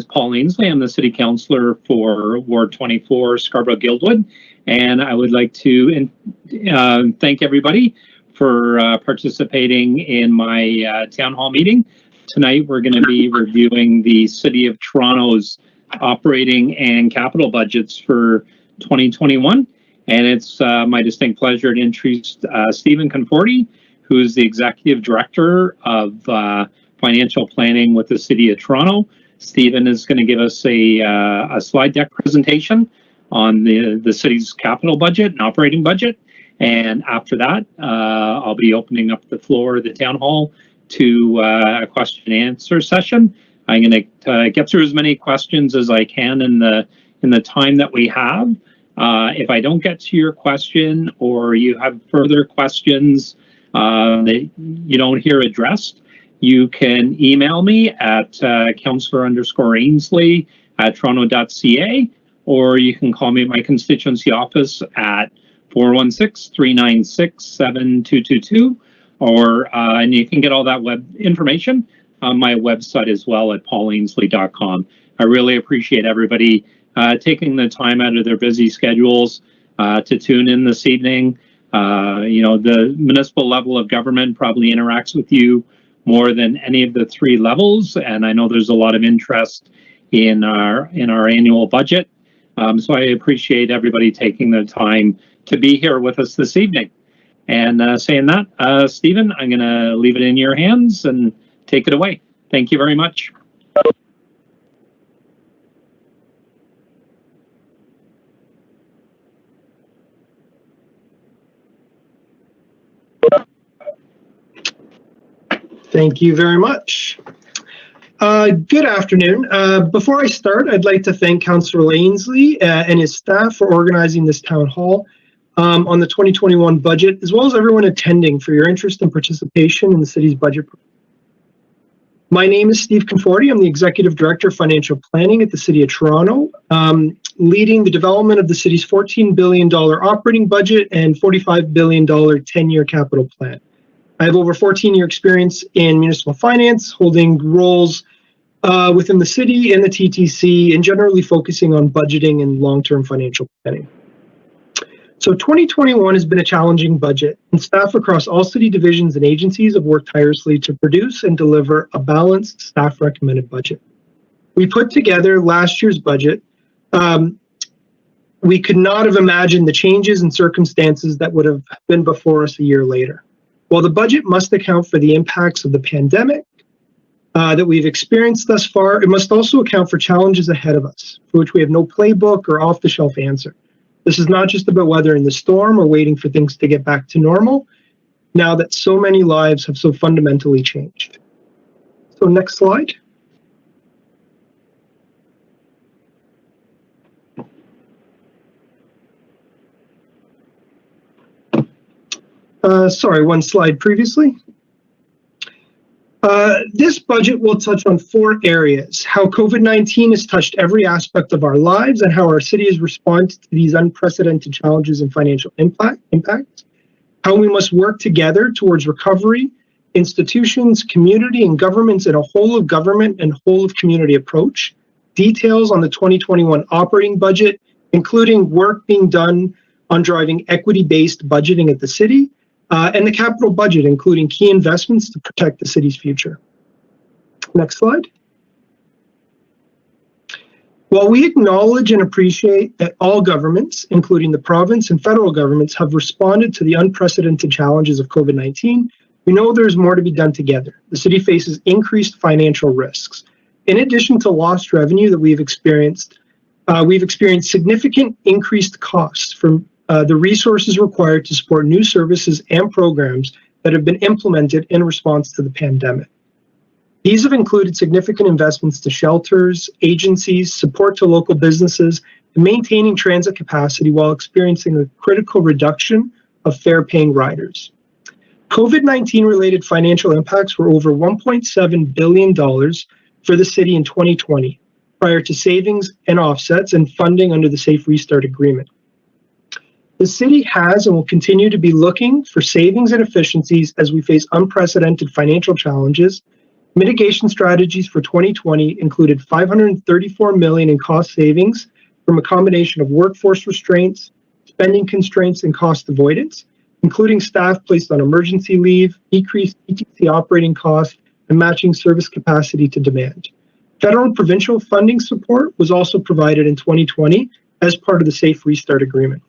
Paul Ainsley. I'm the City Councillor for Ward 24, Scarborough-Guildwood, and I would like to thank everybody for participating in my town hall meeting. Tonight we're going to be reviewing the City of Toronto's operating and capital budgets for 2021, and it's my distinct pleasure to introduce Stephen Conforti, who is the Executive Director of Financial Planning with the City of Toronto. Stephen is going to give us a slide deck presentation on the city's capital budget and operating budget. And after that, I'll be opening up the floor of the town hall to a question and answer session. I'm going to get through as many questions as I can in the time that we have. If I don't get to your question or you have further questions that you don't hear addressed, you can email me at councillor_Ainsley@toronto.ca, or you can call me at my constituency office at 416-396-7222, and you can get all that web information on my website as well at paulinslee.com. I really appreciate everybody taking the time out of their busy schedules to tune in this evening. The municipal level of government probably interacts with you more than any of the three levels, and I know there's a lot of interest in our annual budget. So I appreciate everybody taking the time to be here with us this evening. And saying that, Stephen, I'm going to leave it in your hands and take it away. Thank you very much. Thank you very much. Good afternoon. Before I start, I'd like to thank Councillor Ainsley and his staff for organizing this town hall on the 2021 budget, as well as everyone attending for your interest and participation in the city's budget. My name is Steve Conforti. I'm the Executive Director of Financial Planning at the City of Toronto, leading the development of the city's $14 billion operating budget and $45 billion 10-year capital plan. I have over 14-year experience in municipal finance, holding roles within the city and the TTC, and generally focusing on budgeting and long-term financial planning. So 2021 has been a challenging budget, and staff across all city divisions and agencies have worked tirelessly to produce and deliver a balanced staff-recommended budget. We put together last year's budget. We could not have imagined the changes and circumstances that would have been before us a year later. While the budget must account for the impacts of the pandemic that we've experienced thus far, it must also account for challenges ahead of us, for which we have no playbook or off-the-shelf answer. This is not just about weathering the storm or waiting for things to get back to normal, now that so many lives have so fundamentally changed. So next slide. Sorry, one slide previously. This budget will touch on 4 areas: how COVID-19 has touched every aspect of our lives and how our city has responded to these unprecedented challenges and financial impacts, how we must work together towards recovery, institutions, community, and governments in a whole of government and whole of community approach, details on the 2021 operating budget, including work being done on driving equity-based budgeting at the city, and the capital budget, including key investments to protect the city's future. Next slide. While we acknowledge and appreciate that all governments, including the province and federal governments, have responded to the unprecedented challenges of COVID-19, we know there's more to be done together. The city faces increased financial risks. In addition to lost revenue that we've experienced significant increased costs from the resources required to support new services and programs that have been implemented in response to the pandemic. These have included significant investments to shelters, agencies, support to local businesses, and maintaining transit capacity while experiencing a critical reduction of fare-paying riders. COVID-19 related financial impacts were over $1.7 billion for the city in 2020, prior to savings and offsets and funding under the Safe Restart Agreement. The city has and will continue to be looking for savings and efficiencies as we face unprecedented financial challenges Mitigation strategies for 2020 included $534 million in cost savings from a combination of workforce restraints, spending constraints, and cost avoidance, including staff placed on emergency leave, decreased ETC operating costs, and matching service capacity to demand. Federal and provincial funding support was also provided in 2020 as part of the Safe Restart Agreement.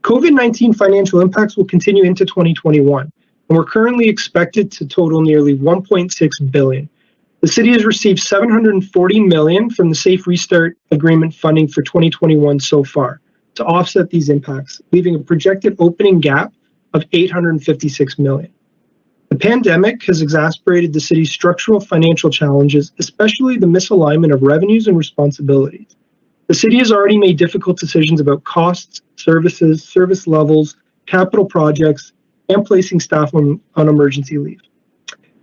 COVID-19 financial impacts will continue into 2021, and we're currently expected to total nearly $1.6 billion. The city has received $740 million from the Safe Restart Agreement funding for 2021 so far to offset these impacts, leaving a projected opening gap of $856 million. The pandemic has exacerbated the city's structural financial challenges, especially the misalignment of revenues and responsibilities. The city has already made difficult decisions about costs, services, service levels, capital projects, and placing staff on emergency leave.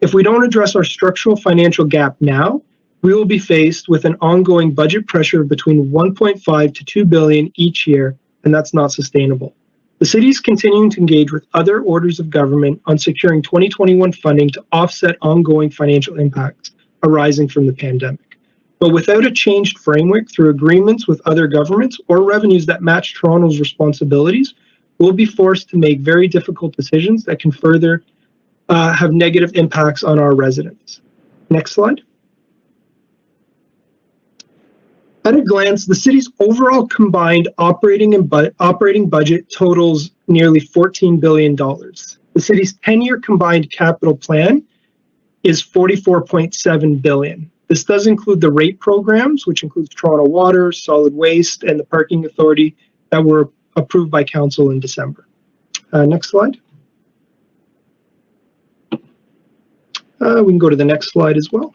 If we don't address our structural financial gap now, we will be faced with an ongoing budget pressure of between $1.5 to $2 billion each year, and that's not sustainable. The city is continuing to engage with other orders of government on securing 2021 funding to offset ongoing financial impacts arising from the pandemic. But without a changed framework through agreements with other governments or revenues that match Toronto's responsibilities, we'll be forced to make very difficult decisions that can further have negative impacts on our residents. Next slide. At a glance, the city's overall combined operating budget totals nearly $14 billion. The city's 10-year combined capital plan is $44.7 billion. This does include the rate programs, which includes Toronto Water, Solid Waste, and the Parking Authority that were approved by Council in December. Next slide. We can go to the next slide as well.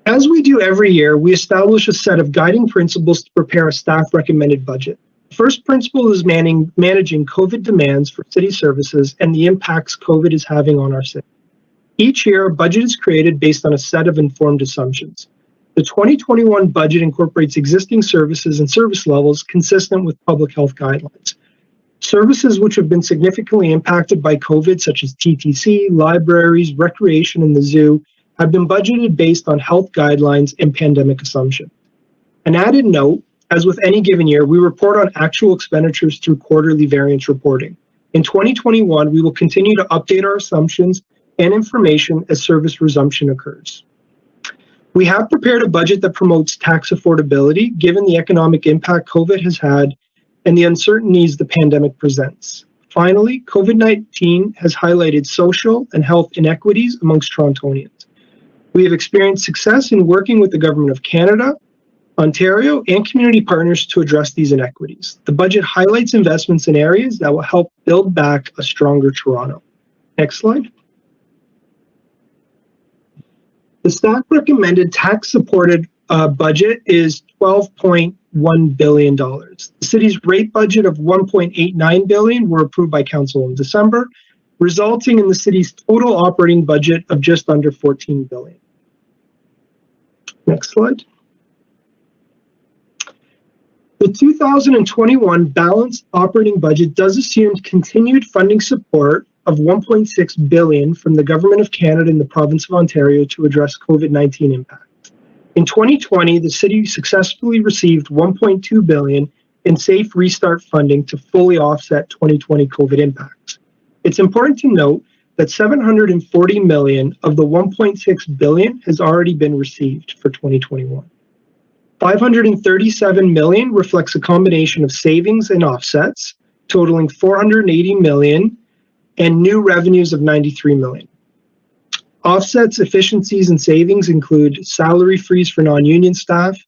As we do every year, we establish a set of guiding principles to prepare a staff-recommended budget. The first principle is managing COVID demands for city services and the impacts COVID is having on our city. Each year, a budget is created based on a set of informed assumptions. The 2021 budget incorporates existing services and service levels consistent with public health guidelines. Services which have been significantly impacted by COVID, such as TTC, libraries, recreation, and the zoo, have been budgeted based on health guidelines and pandemic assumptions. An added note, as with any given year, we report on actual expenditures through quarterly variance reporting. In 2021, we will continue to update our assumptions and information as service resumption occurs. We have prepared a budget that promotes tax affordability, given the economic impact COVID has had and the uncertainties the pandemic presents. Finally, COVID-19 has highlighted social and health inequities amongst Torontonians. We have experienced success in working with the Government of Canada, Ontario, and community partners to address these inequities. The budget highlights investments in areas that will help build back a stronger Toronto. Next slide. The staff recommended tax-supported budget is $12.1 billion. The city's rate budget of $1.89 billion were approved by Council in December, resulting in the city's total operating budget of just under $14 billion. Next slide. The 2021 balanced operating budget does assume continued funding support of $1.6 billion from the Government of Canada and the Province of Ontario to address COVID-19 impacts. In 2020, the city successfully received $1.2 billion in Safe Restart funding to fully offset 2020 COVID impacts. It's important to note that $740 million of the $1.6 billion has already been received for 2021. $537 million reflects a combination of savings and offsets, totaling $480 million, and new revenues of $93 million. Offsets, efficiencies, and savings include salary freeze for non-union staff,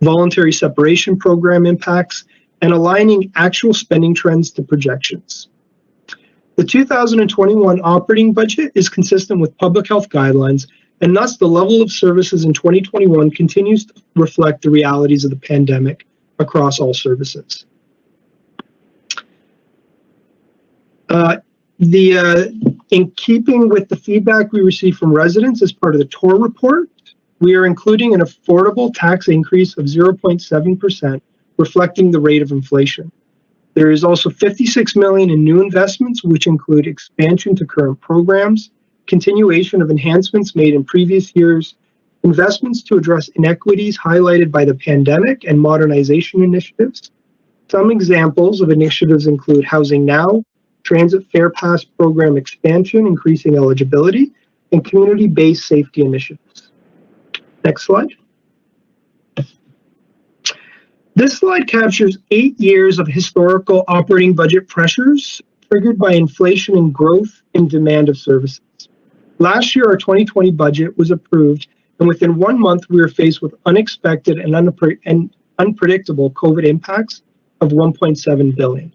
voluntary separation program impacts, and aligning actual spending trends to projections. The 2021 operating budget is consistent with public health guidelines, and thus the level of services in 2021 continues to reflect the realities of the pandemic across all services. In keeping with the feedback we received from residents as part of the TOR report, we are including an affordable tax increase of 0.7%, reflecting the rate of inflation. There is also $56 million in new investments, which include expansion to current programs, continuation of enhancements made in previous years, investments to address inequities highlighted by the pandemic, and modernization initiatives. Some examples of initiatives include Housing Now, Transit Fare Pass program expansion, increasing eligibility, and community-based safety initiatives. Next slide. This slide captures 8 years of historical operating budget pressures triggered by inflation and growth in demand of services. Last year, our 2020 budget was approved, and within 1 month, we were faced with unexpected and unpredictable COVID impacts of $1.7 billion.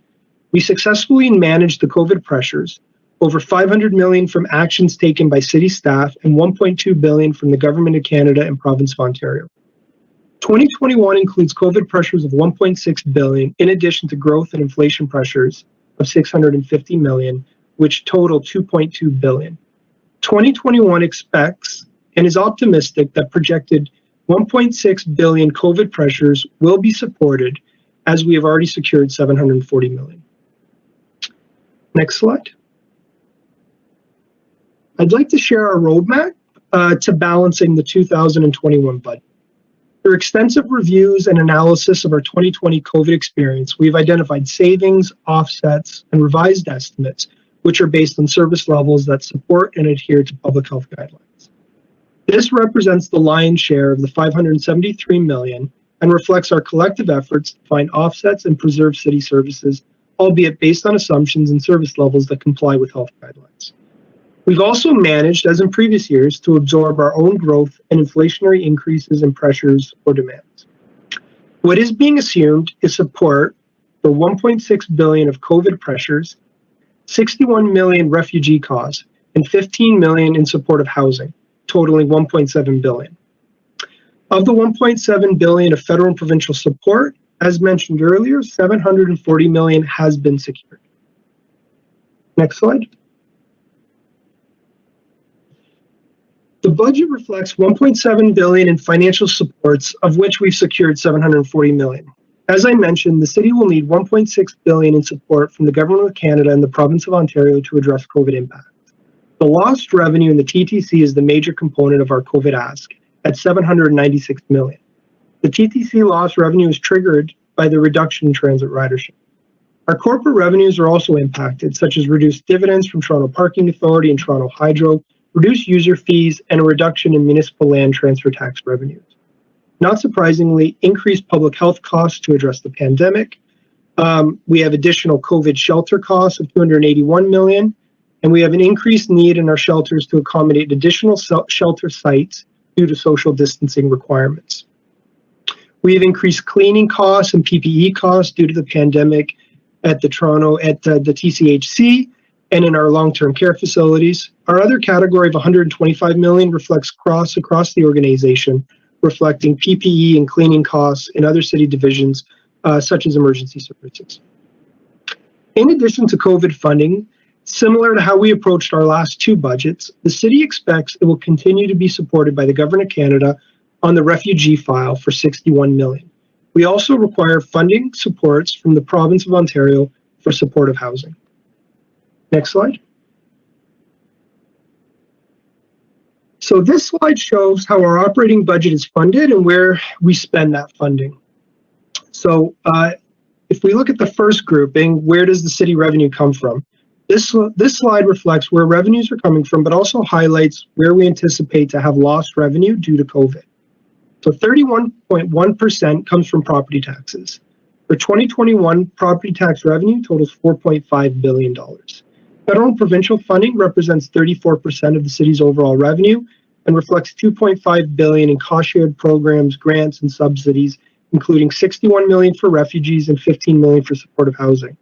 We successfully managed the COVID pressures, over $500 million from actions taken by city staff and $1.2 billion from the Government of Canada and Province of Ontario. 2021 includes COVID pressures of $1.6 billion, in addition to growth and inflation pressures of $650 million, which total $2.2 billion. 2021 expects and is optimistic that projected $1.6 billion COVID pressures will be supported, as we have already secured $740 million. Next slide. I'd like to share our roadmap to balancing the 2021 budget. Through extensive reviews and analysis of our 2020 COVID experience, we've identified savings, offsets, and revised estimates, which are based on service levels that support and adhere to public health guidelines. This represents the lion's share of the $573 million and reflects our collective efforts to find offsets and preserve city services, albeit based on assumptions and service levels that comply with health guidelines. We've also managed, as in previous years, to absorb our own growth and inflationary increases and pressures or demands. What is being assumed is support for $1.6 billion of COVID pressures, $61 million refugee costs, and $15 million in support of housing, totaling $1.7 billion. Of the $1.7 billion of federal and provincial support, as mentioned earlier, $740 million has been secured. Next slide. The budget reflects $1.7 billion in financial supports, of which we've secured $740 million. As I mentioned, the city will need $1.6 billion in support from the Government of Canada and the Province of Ontario to address COVID impacts. The lost revenue in the TTC is the major component of our COVID ask at $796 million. The TTC lost revenue is triggered by the reduction in transit ridership. Our corporate revenues are also impacted, such as reduced dividends from Toronto Parking Authority and Toronto Hydro, reduced user fees, and a reduction in municipal land transfer tax revenues. Not surprisingly, increased public health costs to address the pandemic. We have additional COVID shelter costs of $281 million, and we have an increased need in our shelters to accommodate additional shelter sites due to social distancing requirements. We have increased cleaning costs and PPE costs due to the pandemic at the TCHC and in our long-term care facilities. Our other category of $125 million reflects costs across the organization, reflecting PPE and cleaning costs in other city divisions, such as emergency services. In addition to COVID funding, similar to how we approached our last two budgets, the city expects it will continue to be supported by the Government of Canada on the refugee file for $61 million. We also require funding supports from the Province of Ontario for supportive housing. Next slide. So this slide shows how our operating budget is funded and where we spend that funding. So if we look at the first grouping, where does the city revenue come from? This slide reflects where revenues are coming from, but also highlights where we anticipate to have lost revenue due to COVID. So 31.1% comes from property taxes. For 2021, property tax revenue totals $4.5 billion. Federal and provincial funding represents 34% of the city's overall revenue and reflects $2.5 billion in cost-shared programs, grants, and subsidies, including $61 million for refugees and $15 million for supportive housing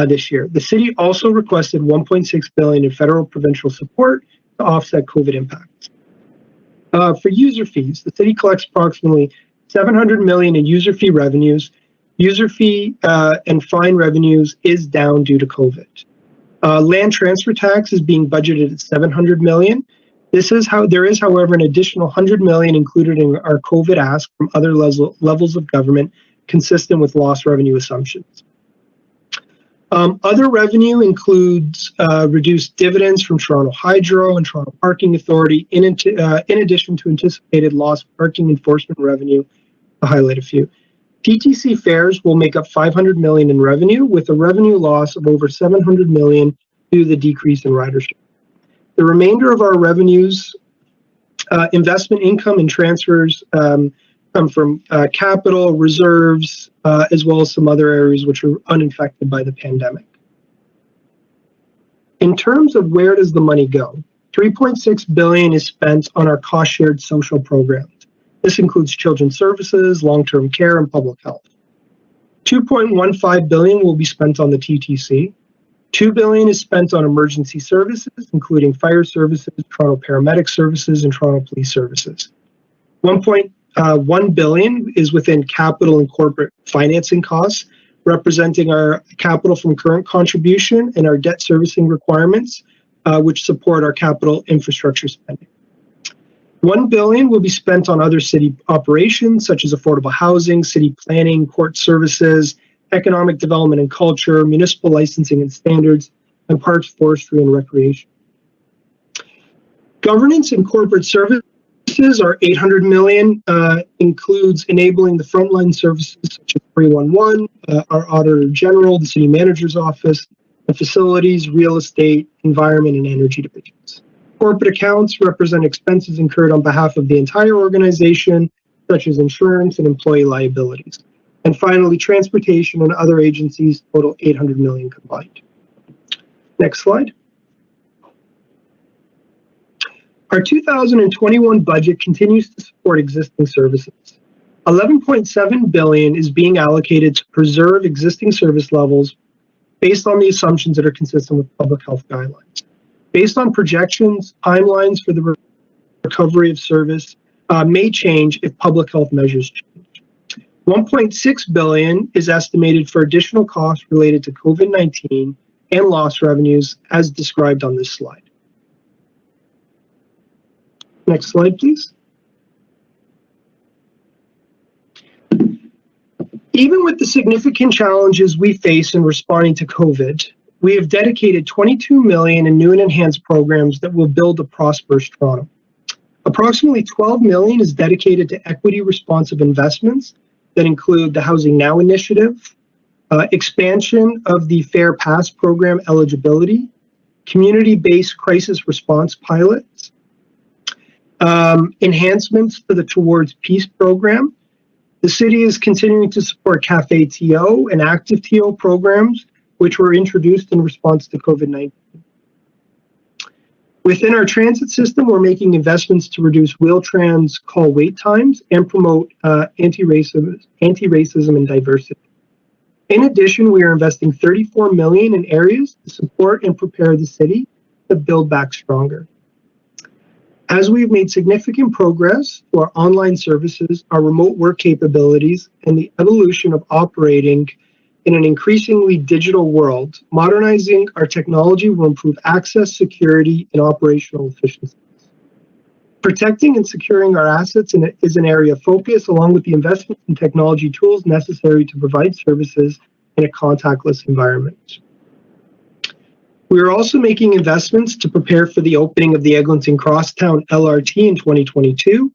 this year. The city also requested $1.6 billion in federal provincial support to offset COVID impacts. For user fees, the city collects approximately $700 million in user fee revenues. User fee and fine revenues is down due to COVID. Land transfer tax is being budgeted at $700 million. There is, however, an additional $100 million included in our COVID ask from other levels of government, consistent with lost revenue assumptions. Other revenue includes reduced dividends from Toronto Hydro and Toronto Parking Authority, in addition to anticipated lost parking enforcement revenue, to highlight a few. TTC fares will make up $500 million in revenue, with a revenue loss of over $700 million due to the decrease in ridership. The remainder of our revenues, investment income and transfers, come from capital, reserves, as well as some other areas which are unaffected by the pandemic. In terms of where does the money go, $3.6 billion is spent on our cost-shared social programs. This includes children's services, long-term care, and public health. $2.15 billion will be spent on the TTC. $2 billion is spent on emergency services, including fire services, Toronto paramedic services, and Toronto police services. $1 billion is within capital and corporate financing costs, representing our capital from current contribution and our debt servicing requirements, which support our capital infrastructure spending. $1 billion will be spent on other city operations, such as affordable housing, city planning, court services, economic development and culture, municipal licensing and standards, and parks, forestry, and recreation. Governance and corporate services are $800 million, includes enabling the frontline services such as 311, our Auditor General, the City Manager's Office, the facilities, real estate, environment, and energy divisions. Corporate accounts represent expenses incurred on behalf of the entire organization, such as insurance and employee liabilities. And finally, transportation and other agencies total $800 million combined. Next slide. Our 2021 budget continues to support existing services. $11.7 billion is being allocated to preserve existing service levels based on the assumptions that are consistent with public health guidelines. Based on projections, timelines for the recovery of service may change if public health measures change. $1.6 billion is estimated for additional costs related to COVID-19 and lost revenues, as described on this slide. Next slide, please. Even with the significant challenges we face in responding to COVID, we have dedicated $22 million in new and enhanced programs that will build a prosperous Toronto. Approximately $12 million is dedicated to equity-responsive investments that include the Housing Now initiative, expansion of the Fair Pass program eligibility, community-based crisis response pilots, enhancements to the Towards Peace program. The city is continuing to support Cafe TO and Active TO programs, which were introduced in response to COVID-19. Within our transit system, we're making investments to reduce Wheel-Trans call wait times and promote anti-racism and diversity. In addition, we are investing $34 million in areas to support and prepare the city to build back stronger. As we've made significant progress to our online services, our remote work capabilities, and the evolution of operating in an increasingly digital world, modernizing our technology will improve access, security, and operational efficiency. Protecting and securing our assets is an area of focus, along with the investment in technology tools necessary to provide services in a contactless environment. We are also making investments to prepare for the opening of the Eglinton Crosstown LRT in 2022,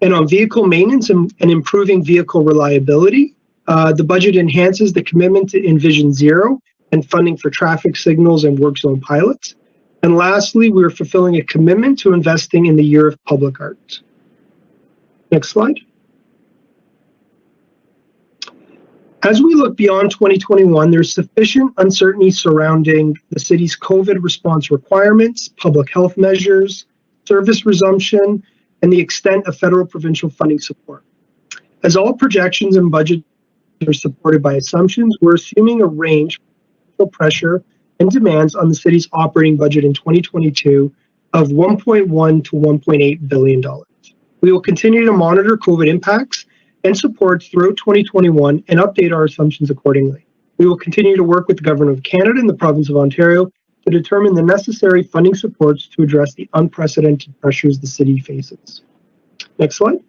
and on vehicle maintenance and improving vehicle reliability. The budget enhances the commitment to Envision Zero and funding for traffic signals and work zone pilots. And lastly, we are fulfilling a commitment to investing in the Year of Public Art. Next slide. As we look beyond 2021, there's sufficient uncertainty surrounding the city's COVID response requirements, public health measures, service resumption, and the extent of federal provincial funding support. As all projections and budgets are supported by assumptions, we're assuming a range of pressure and demands on the city's operating budget in 2022 of $1.1 to $1.8 billion. We will continue to monitor COVID impacts and supports throughout 2021 and update our assumptions accordingly. We will continue to work with the Government of Canada and the Province of Ontario to determine the necessary funding supports to address the unprecedented pressures the city faces. Next slide.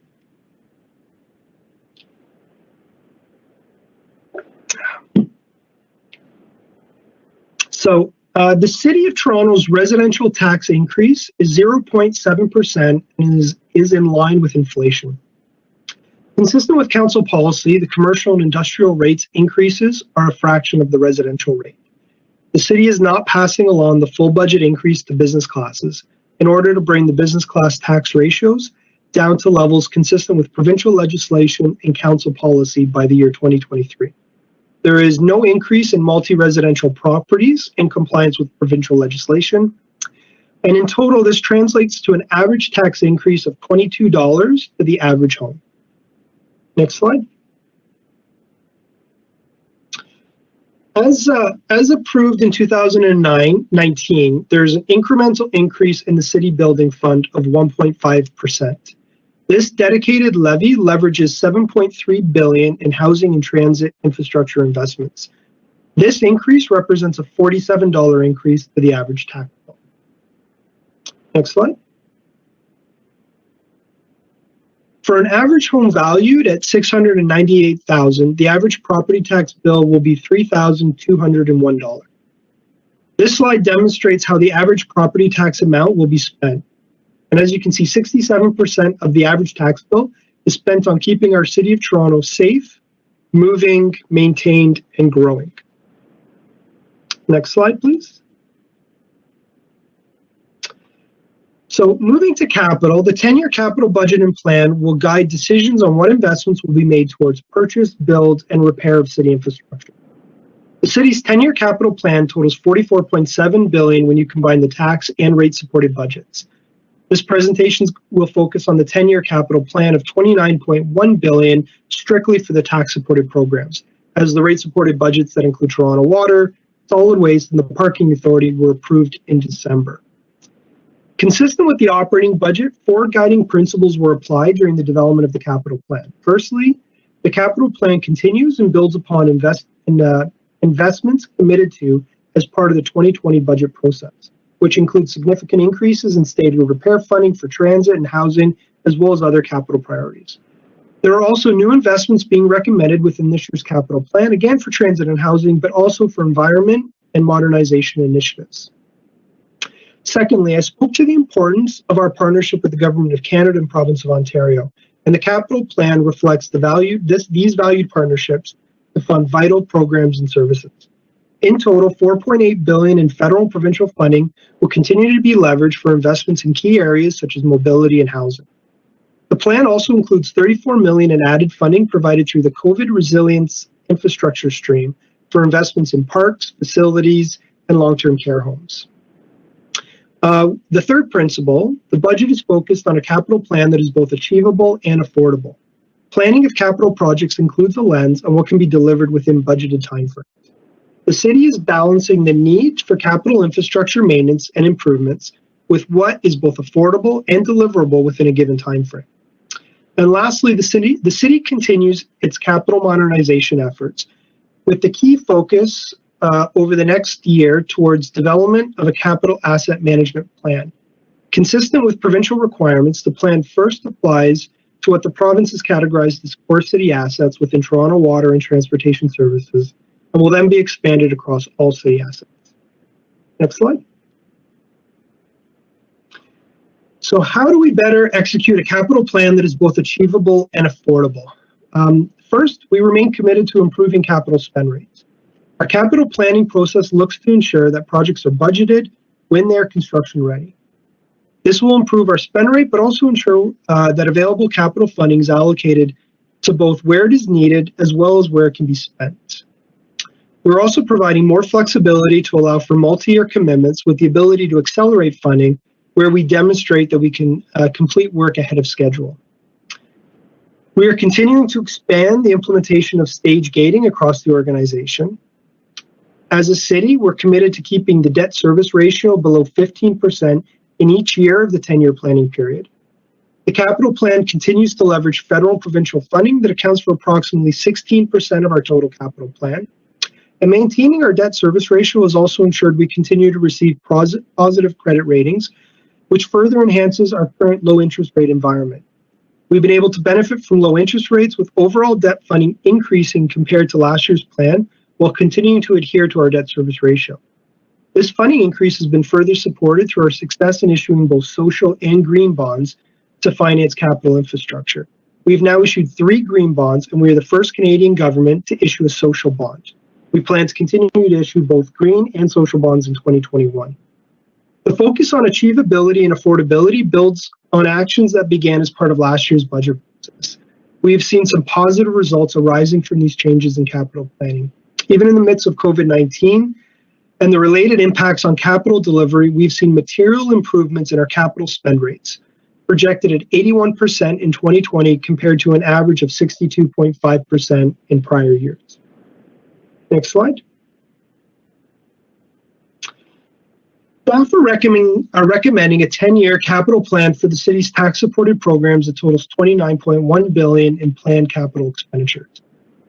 So the City of Toronto's residential tax increase is 0.7% and is in line with inflation. Consistent with council policy, the commercial and industrial rates increases are a fraction of the residential rate. The city is not passing along the full budget increase to business classes in order to bring the business class tax ratios down to levels consistent with provincial legislation and council policy by the year 2023. There is no increase in multi-residential properties in compliance with provincial legislation. And in total, this translates to an average tax increase of $22 for the average home. Next slide. As approved in 2019, there's an incremental increase in the city building fund of 1.5%. This dedicated levy leverages $7.3 billion in housing and transit infrastructure investments. This increase represents a $47 increase to the average tax bill. Next slide. For an average home valued at $698,000, the average property tax bill will be $3,201. This slide demonstrates how the average property tax amount will be spent. And as you can see, 67% of the average tax bill is spent on keeping our City of Toronto safe, moving, maintained, and growing. Next slide, please. So moving to capital, the 10-year capital budget and plan will guide decisions on what investments will be made towards purchase, build, and repair of city infrastructure. The city's 10-year capital plan totals $44.7 billion when you combine the tax and rate-supported budgets. This presentation will focus on the 10-year capital plan of $29.1 billion strictly for the tax-supported programs, as the rate-supported budgets that include Toronto Water, Solid Waste, and the Parking Authority were approved in December. Consistent with the operating budget, four guiding principles were applied during the development of the capital plan. Firstly, the capital plan continues and builds upon investments committed to as part of the 2020 budget process, which includes significant increases in stated repair funding for transit and housing, as well as other capital priorities. There are also new investments being recommended within this year's capital plan, again for transit and housing, but also for environment and modernization initiatives. Secondly, I spoke to the importance of our partnership with the Government of Canada and Province of Ontario, and the capital plan reflects these valued partnerships to fund vital programs and services. In total, $4.8 billion in federal and provincial funding will continue to be leveraged for investments in key areas such as mobility and housing. The plan also includes $34 million in added funding provided through the COVID resilience infrastructure stream for investments in parks, facilities, and long-term care homes. The third principle, the budget is focused on a capital plan that is both achievable and affordable. Planning of capital projects includes a lens on what can be delivered within budgeted timeframes. The city is balancing the need for capital infrastructure maintenance and improvements with what is both affordable and deliverable within a given timeframe. And lastly, the city continues its capital modernization efforts with the key focus over the next year towards development of a capital asset management plan. Consistent with provincial requirements, the plan first applies to what the province has categorized as core city assets within Toronto Water and Transportation Services, and will then be expanded across all city assets. Next slide. So how do we better execute a capital plan that is both achievable and affordable? First, we remain committed to improving capital spend rates. Our capital planning process looks to ensure that projects are budgeted when they're construction ready. This will improve our spend rate, but also ensure that available capital funding is allocated to both where it is needed as well as where it can be spent. We're also providing more flexibility to allow for multi-year commitments with the ability to accelerate funding where we demonstrate that we can complete work ahead of schedule. We are continuing to expand the implementation of stage gating across the organization. As a city, we're committed to keeping the debt service ratio below 15% in each year of the 10-year planning period. The capital plan continues to leverage federal and provincial funding that accounts for approximately 16% of our total capital plan. And maintaining our debt service ratio has also ensured we continue to receive positive credit ratings, which further enhances our current low interest rate environment. We've been able to benefit from low interest rates with overall debt funding increasing compared to last year's plan while continuing to adhere to our debt service ratio. This funding increase has been further supported through our success in issuing both social and green bonds to finance capital infrastructure. We've now issued 3 green bonds, and we are the first Canadian government to issue a social bond. We plan to continue to issue both green and social bonds in 2021. The focus on achievability and affordability builds on actions that began as part of last year's budget process. We have seen some positive results arising from these changes in capital planning. Even in the midst of COVID-19 and the related impacts on capital delivery, we've seen material improvements in our capital spend rates, projected at 81% in 2020 compared to an average of 62.5% in prior years. Next slide. Staff are recommending a 10-year capital plan for the city's tax-supported programs that totals $29.1 billion in planned capital expenditures.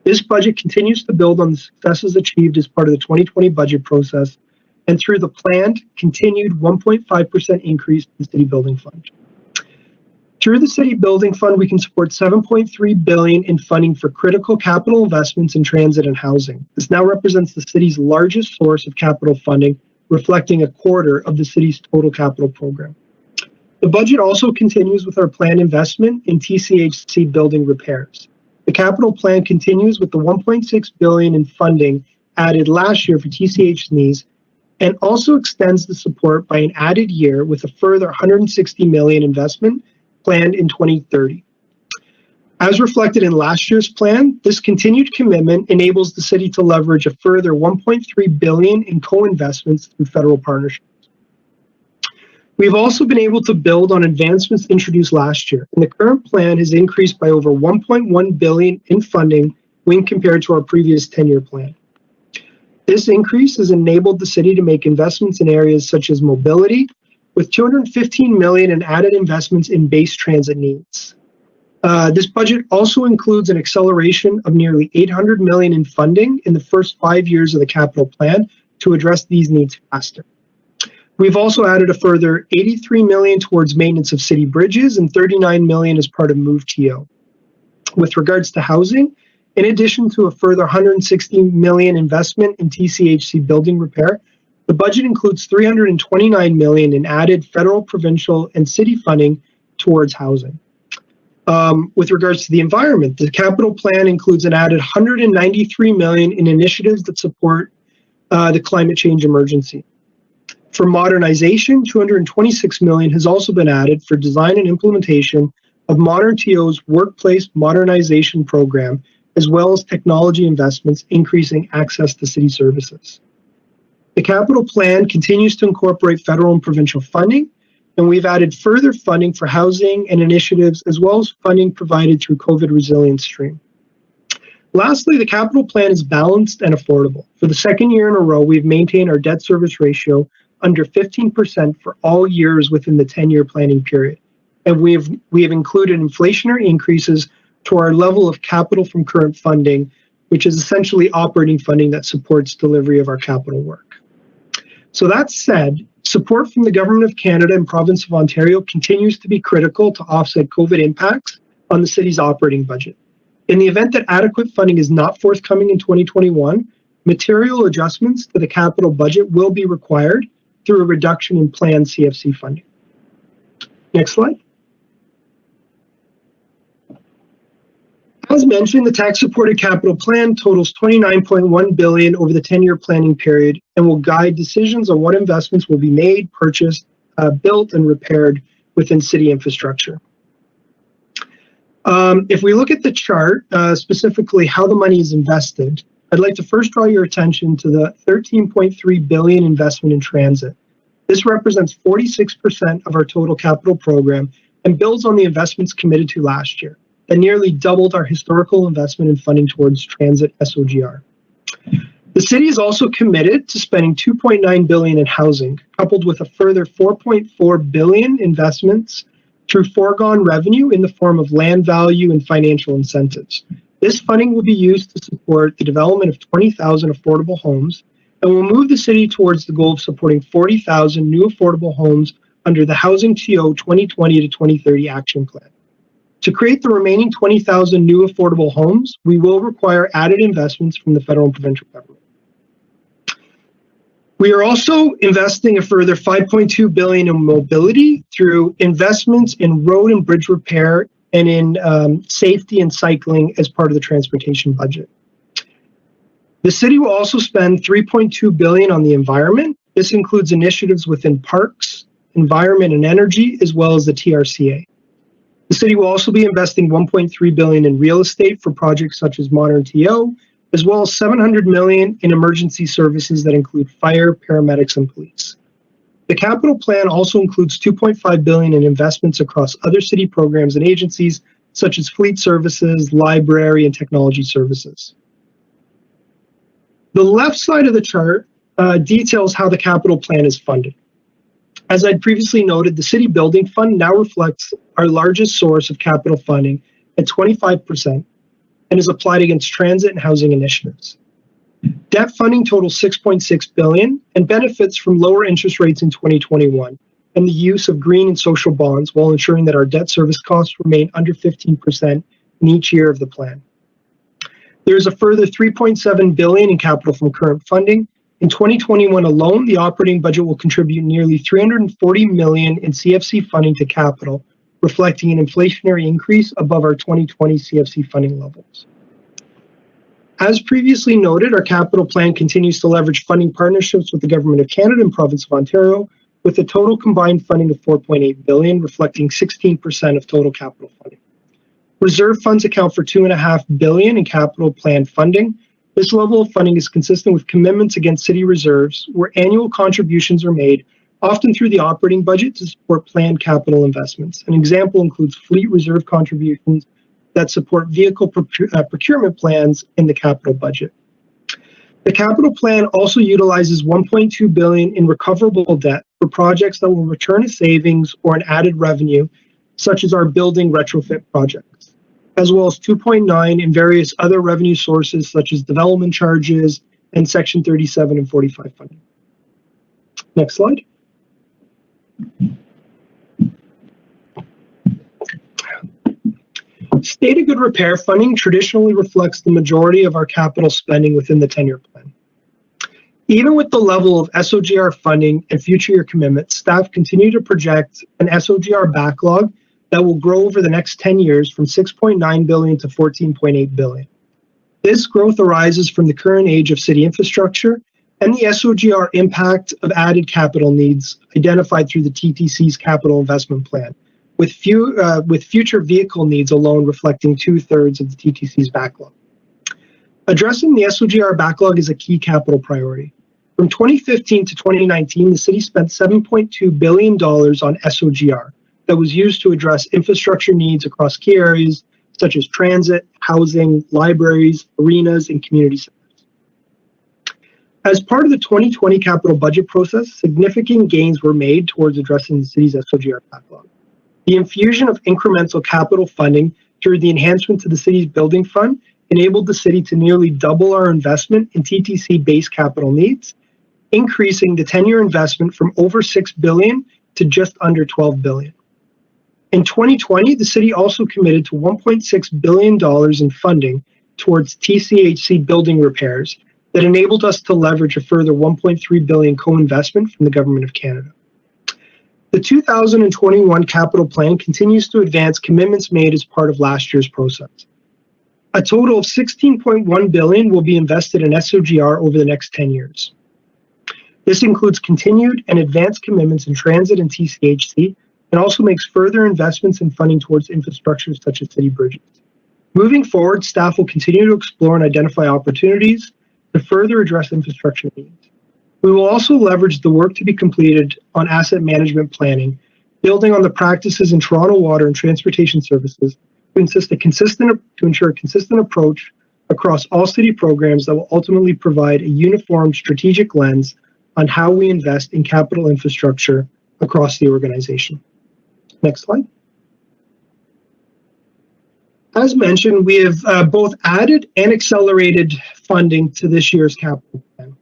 This budget continues to build on the successes achieved as part of the 2020 budget process and through the planned continued 1.5% increase in the City Building Fund. Through the City Building Fund, we can support $7.3 billion in funding for critical capital investments in transit and housing. This now represents the city's largest source of capital funding, reflecting a quarter of the city's total capital program. The budget also continues with our planned investment in TCHC building repairs. The capital plan continues with the $1.6 billion in funding added last year for TCH needs and also extends the support by an added year with a further $160 million investment planned in 2030. As reflected in last year's plan, this continued commitment enables the city to leverage a further $1.3 billion in co-investments through federal partnerships. We've also been able to build on advancements introduced last year, and the current plan has increased by over $1.1 billion in funding when compared to our previous 10-year plan. This increase has enabled the city to make investments in areas such as mobility, with $215 million in added investments in base transit needs. This budget also includes an acceleration of nearly $800 million in funding in the first 5 years of the capital plan to address these needs faster. We've also added a further $83 million towards maintenance of city bridges and $39 million as part of Move TO. With regards to housing, in addition to a further $160 million investment in TCHC building repair, the budget includes $329 million in added federal, provincial, and city funding towards housing. With regards to the environment, the capital plan includes an added $193 million in initiatives that support the climate change emergency. For modernization, $226 million has also been added for design and implementation of Modern TO's workplace modernization program, as well as technology investments increasing access to city services. The capital plan continues to incorporate federal and provincial funding, and we've added further funding for housing and initiatives, as well as funding provided through COVID resilience stream. Lastly, the capital plan is balanced and affordable. For the second year in a row, we've maintained our debt service ratio under 15% for all years within the 10-year planning period. And we have included inflationary increases to our level of capital from current funding, which is essentially operating funding that supports delivery of our capital work. So that said, support from the Government of Canada and Province of Ontario continues to be critical to offset COVID impacts on the city's operating budget. In the event that adequate funding is not forthcoming in 2021, material adjustments to the capital budget will be required through a reduction in planned CFC funding. Next slide. As mentioned, the tax-supported capital plan totals $29.1 billion over the 10-year planning period and will guide decisions on what investments will be made, purchased, built, and repaired within city infrastructure. If we look at the chart, specifically how the money is invested, I'd like to first draw your attention to the $13.3 billion investment in transit. This represents 46% of our total capital program and builds on the investments committed to last year, and nearly doubled our historical investment in funding towards transit SOGR. The city is also committed to spending $2.9 billion in housing, coupled with a further $4.4 billion investments through foregone revenue in the form of land value and financial incentives. This funding will be used to support the development of 20,000 affordable homes and will move the city towards the goal of supporting 40,000 new affordable homes under the Housing TO 2020 to 2030 action plan. To create the remaining 20,000 new affordable homes, we will require added investments from the federal and provincial government. We are also investing a further $5.2 billion in mobility through investments in road and bridge repair and in safety and cycling as part of the transportation budget. The city will also spend $3.2 billion on the environment. This includes initiatives within parks, environment and energy, as well as the TRCA. The city will also be investing $1.3 billion in real estate for projects such as Modern TO, as well as $700 million in emergency services that include fire, paramedics, and police. The capital plan also includes $2.5 billion in investments across other city programs and agencies, such as fleet services, library, and technology services. The left side of the chart details how the capital plan is funded. As I'd previously noted, the City Building Fund now reflects our largest source of capital funding at 25% and is applied against transit and housing initiatives. Debt funding totals $6.6 billion and benefits from lower interest rates in 2021 and the use of green and social bonds while ensuring that our debt service costs remain under 15% in each year of the plan. There is a further $3.7 billion in capital from current funding. In 2021 alone, the operating budget will contribute nearly $340 million in CFC funding to capital, reflecting an inflationary increase above our 2020 CFC funding levels. As previously noted, our capital plan continues to leverage funding partnerships with the Government of Canada and Province of Ontario, with a total combined funding of $4.8 billion, reflecting 16% of total capital funding. Reserve funds account for $2.5 billion in capital plan funding. This level of funding is consistent with commitments against city reserves, where annual contributions are made, often through the operating budget to support planned capital investments. An example includes fleet reserve contributions that support vehicle procurement plans in the capital budget. The capital plan also utilizes $1.2 billion in recoverable debt for projects that will return a savings or an added revenue, such as our building retrofit projects, as well as $2.9 billion in various other revenue sources such as development charges and Section 37 and 45 funding. Next slide. State of good repair funding traditionally reflects the majority of our capital spending within the 10-year plan. Even with the level of SOGR funding and future year commitments, staff continue to project an SOGR backlog that will grow over the next 10 years from $6.9 billion to $14.8 billion. This growth arises from the current age of city infrastructure and the SOGR impact of added capital needs identified through the TTC's capital investment plan, with future vehicle needs alone reflecting 2/3 of the TTC's backlog. Addressing the SOGR backlog is a key capital priority. From 2015 to 2019, the city spent $7.2 billion on SOGR that was used to address infrastructure needs across key areas such as transit, housing, libraries, arenas, and community centers. As part of the 2020 capital budget process, significant gains were made towards addressing the city's SOGR backlog. The infusion of incremental capital funding through the enhancement to the city's building fund enabled the city to nearly double our investment in TTC-based capital needs, increasing the 10-year investment from over $6 billion to just under $12 billion. In 2020, the city also committed to $1.6 billion in funding towards TCHC building repairs that enabled us to leverage a further $1.3 billion co-investment from the Government of Canada. The 2021 capital plan continues to advance commitments made as part of last year's process. A total of $16.1 billion will be invested in SOGR over the next 10 years. This includes continued and advanced commitments in transit and TCHC, and also makes further investments in funding towards infrastructure such as city bridges. Moving forward, staff will continue to explore and identify opportunities to further address infrastructure needs. We will also leverage the work to be completed on asset management planning, building on the practices in Toronto Water and Transportation Services to ensure a consistent approach across all city programs that will ultimately provide a uniform strategic lens on how we invest in capital infrastructure across the organization. Next slide. As mentioned, we have both added and accelerated funding to this year's capital plan.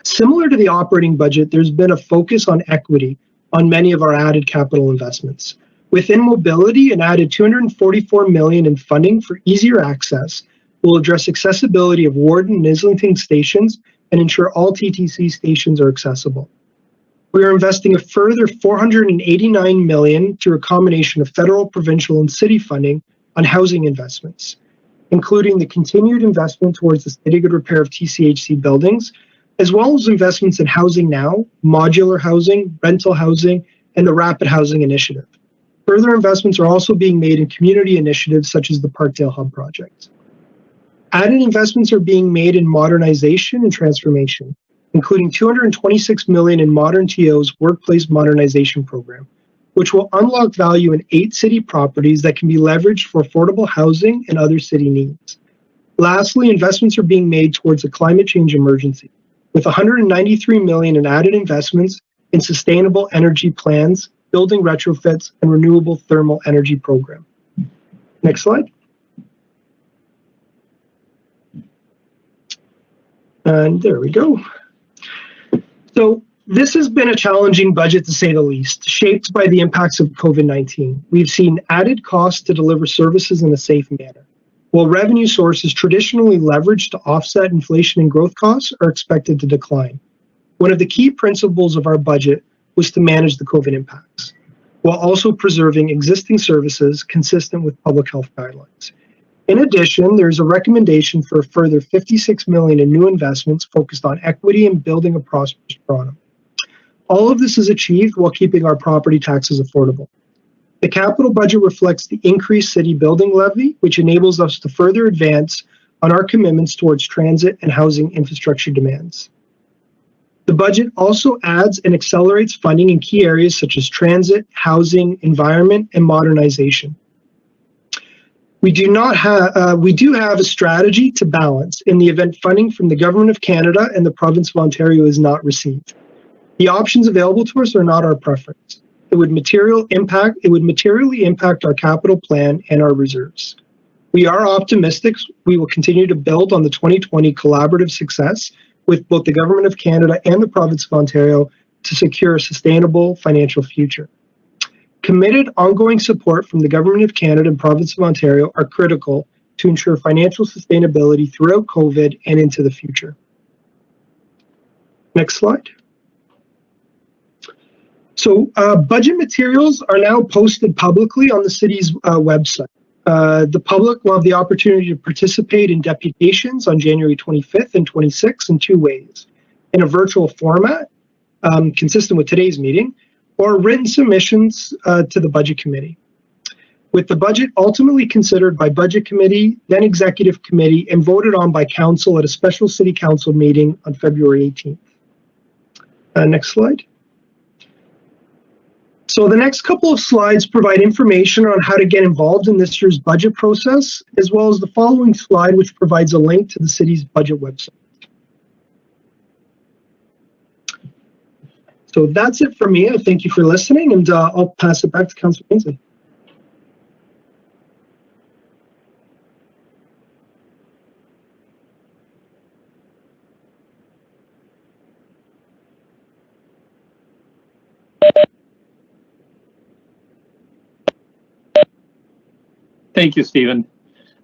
Similar to the operating budget, there's been a focus on equity on many of our added capital investments. Within mobility, an added $244 million in funding for easier access will address accessibility of Warden and Islington stations and ensure all TTC stations are accessible. We are investing a further $489 million through a combination of federal, provincial, and city funding on housing investments, including the continued investment towards the steady good repair of TCHC buildings, as well as investments in Housing Now, modular housing, rental housing, and the Rapid Housing Initiative. Further investments are also being made in community initiatives such as the Parkdale Hub project. Added investments are being made in modernization and transformation, including $226 million in Modern TO's Workplace Modernization Program, which will unlock value in 8 city properties that can be leveraged for affordable housing and other city needs. Lastly, investments are being made towards a climate change emergency, with $193 million in added investments in sustainable energy plans, building retrofits, and renewable thermal energy program. Next slide. And there we go. So this has been a challenging budget, to say the least, shaped by the impacts of COVID-19. We've seen added costs to deliver services in a safe manner, while revenue sources traditionally leveraged to offset inflation and growth costs are expected to decline. One of the key principles of our budget was to manage the COVID impacts, while also preserving existing services consistent with public health guidelines. In addition, there's a recommendation for a further $56 million in new investments focused on equity and building a prosperous Toronto. All of this is achieved while keeping our property taxes affordable. The capital budget reflects the increased city building levy, which enables us to further advance on our commitments towards transit and housing infrastructure demands. The budget also adds and accelerates funding in key areas such as transit, housing, environment, and modernization. We do have a strategy to balance in the event funding from the Government of Canada and the Province of Ontario is not received. The options available to us are not our preference. It would materially impact our capital plan and our reserves. We are optimistic we will continue to build on the 2020 collaborative success with both the Government of Canada and the Province of Ontario to secure a sustainable financial future. Committed ongoing support from the Government of Canada and Province of Ontario are critical to ensure financial sustainability throughout COVID and into the future. Next slide. So budget materials are now posted publicly on the city's website. The public will have the opportunity to participate in deputations on January 25th and 26th in 2 ways: in a virtual format, consistent with today's meeting, or written submissions to the Budget Committee, with the budget ultimately considered by Budget Committee, then Executive Committee, and voted on by Council at a special City Council meeting on February 18th. Next slide. So the next couple of slides provide information on how to get involved in this year's budget process, as well as the following slide, which provides a link to the city's budget website. So that's it for me. I thank you for listening, and I'll pass it back to Councillor Ainsley. Thank you, Stephen.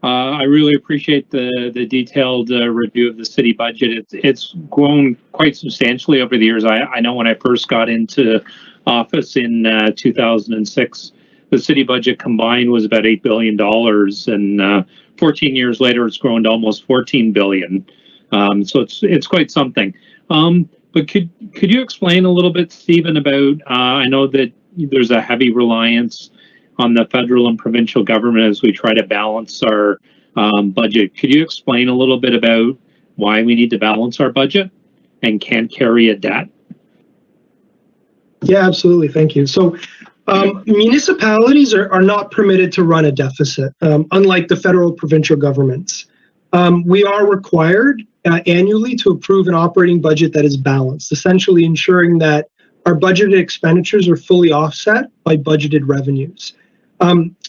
I really appreciate the detailed review of the city budget. It's grown quite substantially over the years. I know when I first got into office in 2006, the city budget combined was about $8 billion, and 14 years later, it's grown to almost $14 billion. So it's quite something. But could you explain a little bit, Stephen, about, I know that there's a heavy reliance on the federal and provincial government as we try to balance our budget. Could you explain a little bit about why we need to balance our budget and can't carry a debt? Yeah, absolutely. Thank you. So municipalities are not permitted to run a deficit, unlike the federal provincial governments. We are required annually to approve an operating budget that is balanced, essentially ensuring that our budgeted expenditures are fully offset by budgeted revenues.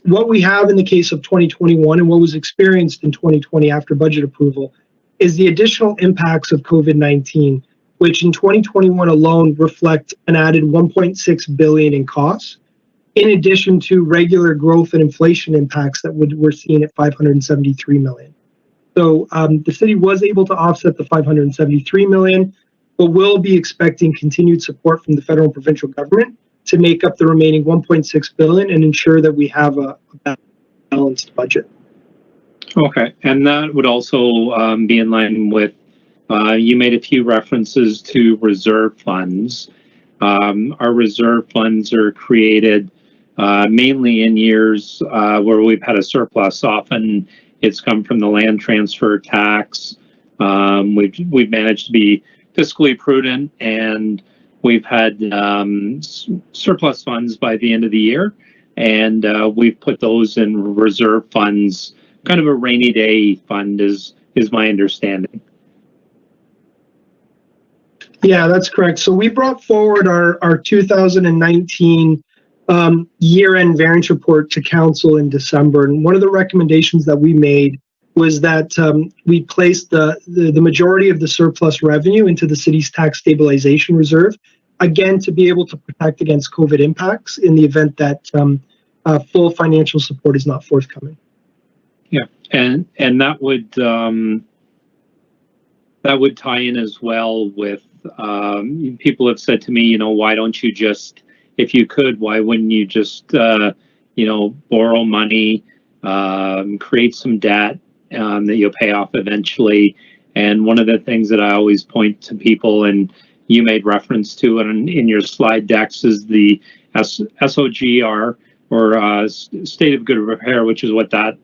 What we have in the case of 2021 and what was experienced in 2020 after budget approval is the additional impacts of COVID-19, which in 2021 alone reflect an added $1.6 billion in costs, in addition to regular growth and inflation impacts that we're seeing at $573 million. So the city was able to offset the $573 million, but will be expecting continued support from the federal and provincial government to make up the remaining $1.6 billion and ensure that we have a balanced budget. Okay, and that would also be in line with, you made a few references to reserve funds. Our reserve funds are created mainly in years where we've had a surplus. Often it's come from the land transfer tax. We've managed to be fiscally prudent, and we've had surplus funds by the end of the year, and we've put those in reserve funds, kind of a rainy day fund is my understanding. Yeah, that's correct. So we brought forward our 2019 year-end variance report to council in December, and one of the recommendations that we made was that we placed the majority of the surplus revenue into the city's tax stabilization reserve, again, to be able to protect against COVID impacts in the event that full financial support is not forthcoming. Yeah, and that would tie in as well with people have said to me, why don't you just, if you could, why wouldn't you just borrow money, create some debt that you'll pay off eventually. And one of the things that I always point to people, and you made reference to it in your slide decks, is the SOGR, or State of Good Repair, which is what that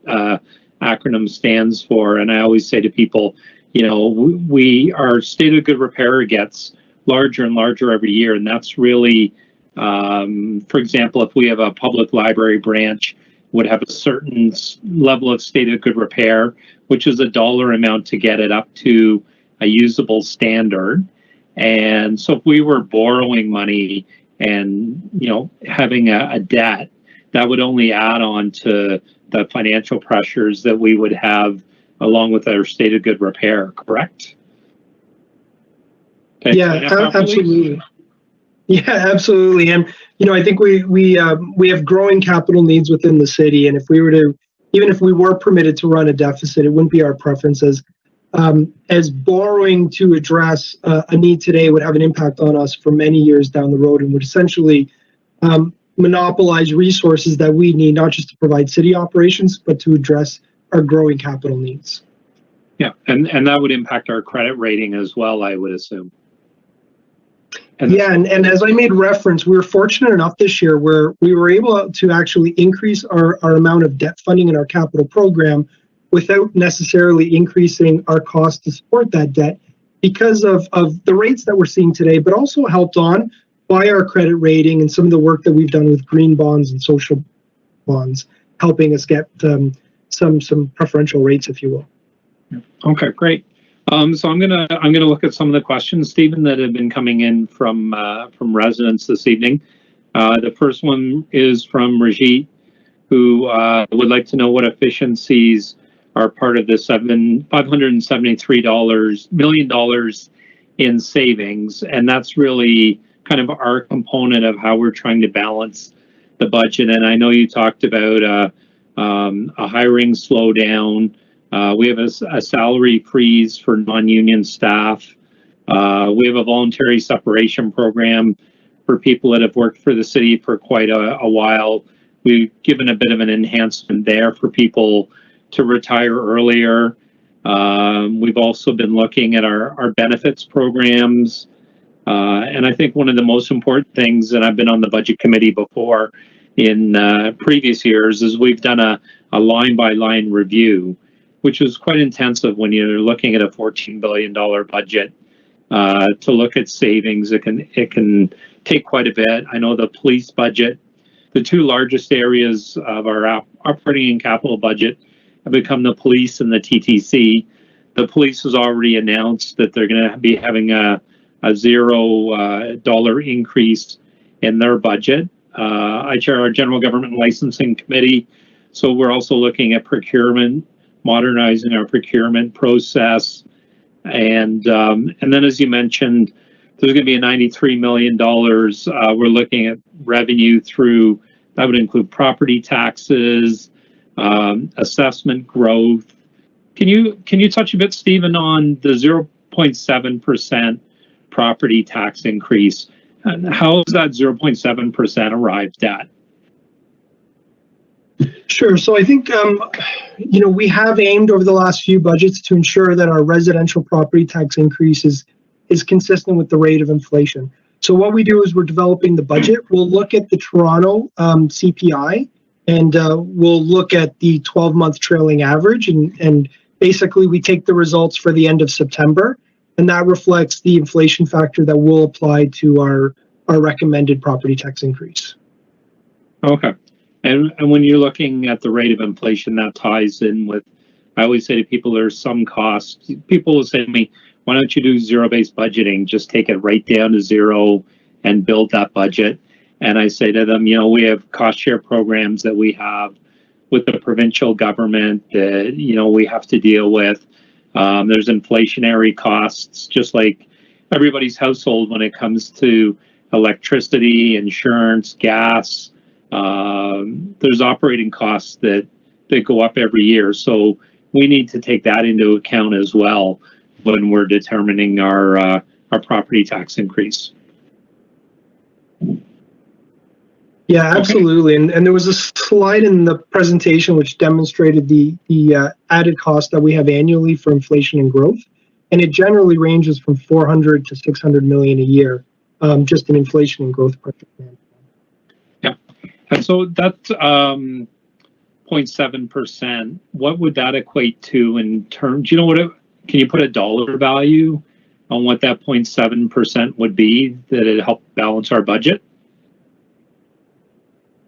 acronym stands for. And I always say to people, our State of Good Repair gets larger and larger every year, and that's really, for example, if we have a public library branch, would have a certain level of State of Good Repair, which is a dollar amount to get it up to a usable standard. And so if we were borrowing money and having a debt, that would only add on to the financial pressures that we would have along with our State of Good Repair, correct? Okay, yeah, absolutely. Yeah, absolutely. And I think we have growing capital needs within the city, and even if we were permitted to run a deficit, it wouldn't be our preference, as borrowing to address a need today would have an impact on us for many years down the road, and would essentially monopolize resources that we need, not just to provide city operations, but to address our growing capital needs. Yeah, and that would impact our credit rating as well, I would assume. And as I made reference, we were fortunate enough this year where we were able to actually increase our amount of debt funding in our capital program without necessarily increasing our cost to support that debt, because of the rates that we're seeing today, but also helped on by our credit rating and some of the work that we've done with green bonds and social bonds, helping us get some preferential rates, if you will. Okay, great. So I'm gonna look at some of the questions, Stephen, that have been coming in from residents this evening. The first one is from Rajit, who would like to know what efficiencies are part of the $573 million in savings, and that's really kind of our component of how we're trying to balance the budget. And I know you talked about a hiring slowdown. We have a salary freeze for non-union staff. We have a voluntary separation program for people that have worked for the city for quite a while. We've given a bit of an enhancement there for people to retire earlier. We've also been looking at our benefits programs. And I think one of the most important things, and I've been on the budget committee before in previous years, is we've done a line-by-line review, which is quite intensive when you're looking at a $14 billion budget. To look at savings, it can take quite a bit. I know the police budget, the two largest areas of our operating and capital budget have become the police and the TTC. The police has already announced that they're going to be having a $0 increase in their budget. I chair our General Government Licensing Committee, so we're also looking at procurement, modernizing our procurement process, and then, as you mentioned, there's going to be a $93 million. We're looking at revenue through, that would include property taxes, assessment growth, Can you touch a bit, Stephen, on the 0.7% property tax increase? And how is that 0.7% arrived at? Sure. So I think, we have aimed over the last few budgets to ensure that our residential property tax increase is consistent with the rate of inflation. So what we do is we're developing the budget. We'll look at the Toronto CPI, and we'll look at the 12-month trailing average, and basically we take the results for the end of September, and that reflects the inflation factor that will apply to our recommended property tax increase. Okay. And when you're looking at the rate of inflation, that ties in with, I always say to people, there's some costs. People will say to me, why don't you do zero-based budgeting? Just take it right down to zero and build that budget. And I say to them, we have cost share programs that we have with the provincial government that, we have to deal with. There's inflationary costs, just like everybody's household when it comes to electricity, insurance, gas. There's operating costs that go up every year. So we need to take that into account as well when we're determining our property tax increase. Yeah, absolutely. Okay. And there was a slide in the presentation which demonstrated the added cost that we have annually for inflation and growth. And it generally ranges from 400 to 600 million a year, just in inflation and growth pressure. Yeah. And so that's 0.7%. What would that equate to in terms, can you put a dollar value on what that 0.7% would be that it helped balance our budget?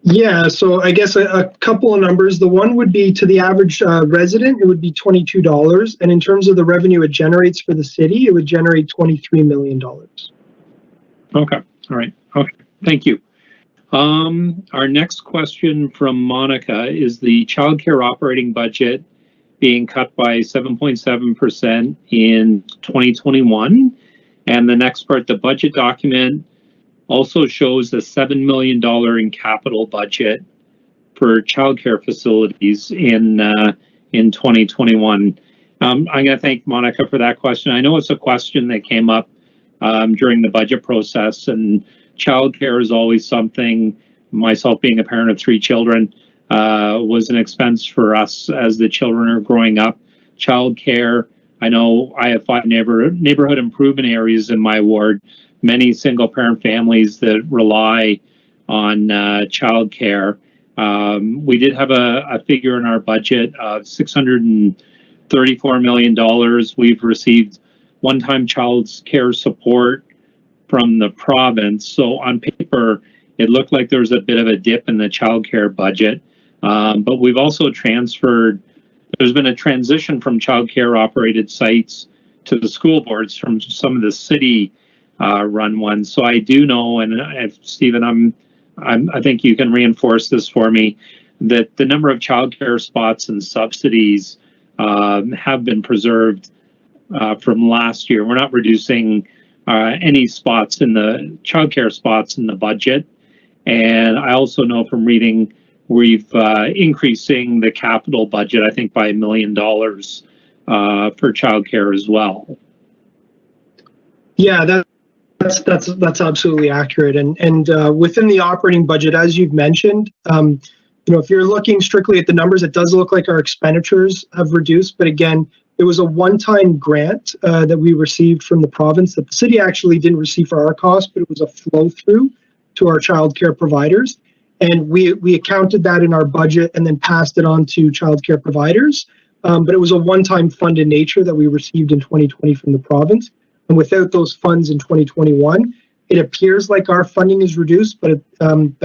Yeah, so I guess a couple of numbers. The one would be to the average resident, it would be $22. And in terms of the revenue it generates for the city, it would generate $23 million. Okay, all right. Okay, thank you. Our next question from Monica is the childcare operating budget being cut by 7.7% in 2021. And the next part, the budget document also shows a $7 million in capital budget for childcare facilities in 2021. I'm going to thank Monica for that question. I know it's a question that came up during the budget process, and childcare is always something, myself being a parent of 3 children, was an expense for us as the children are growing up. Childcare, I know I have 5 neighborhood improvement areas in my ward, many single parent families that rely on childcare. We did have a figure in our budget of $634 million. We've received one-time child care support from the province. So on paper, it looked like there was a bit of a dip in the childcare budget. But we've also there's been a transition from childcare operated sites to the school boards from some of the city run ones. So I do know, and Stephen, I think you can reinforce this for me, that the number of childcare spots and subsidies have been preserved from last year. We're not reducing any spots in the childcare spots in the budget. And I also know from reading, we've increasing the capital budget, I think, by $1 million for childcare as well. Yeah, that's absolutely accurate. And within the operating budget, as you've mentioned, if you're looking strictly at the numbers, it does look like our expenditures have reduced. But again, it was a one-time grant that we received from the province that the city actually didn't receive for our cost, but it was a flow-through to our childcare providers. And we accounted that in our budget and then passed it on to childcare providers. But it was a one-time fund in nature that we received in 2020 from the province. And without those funds in 2021, it appears like our funding is reduced, but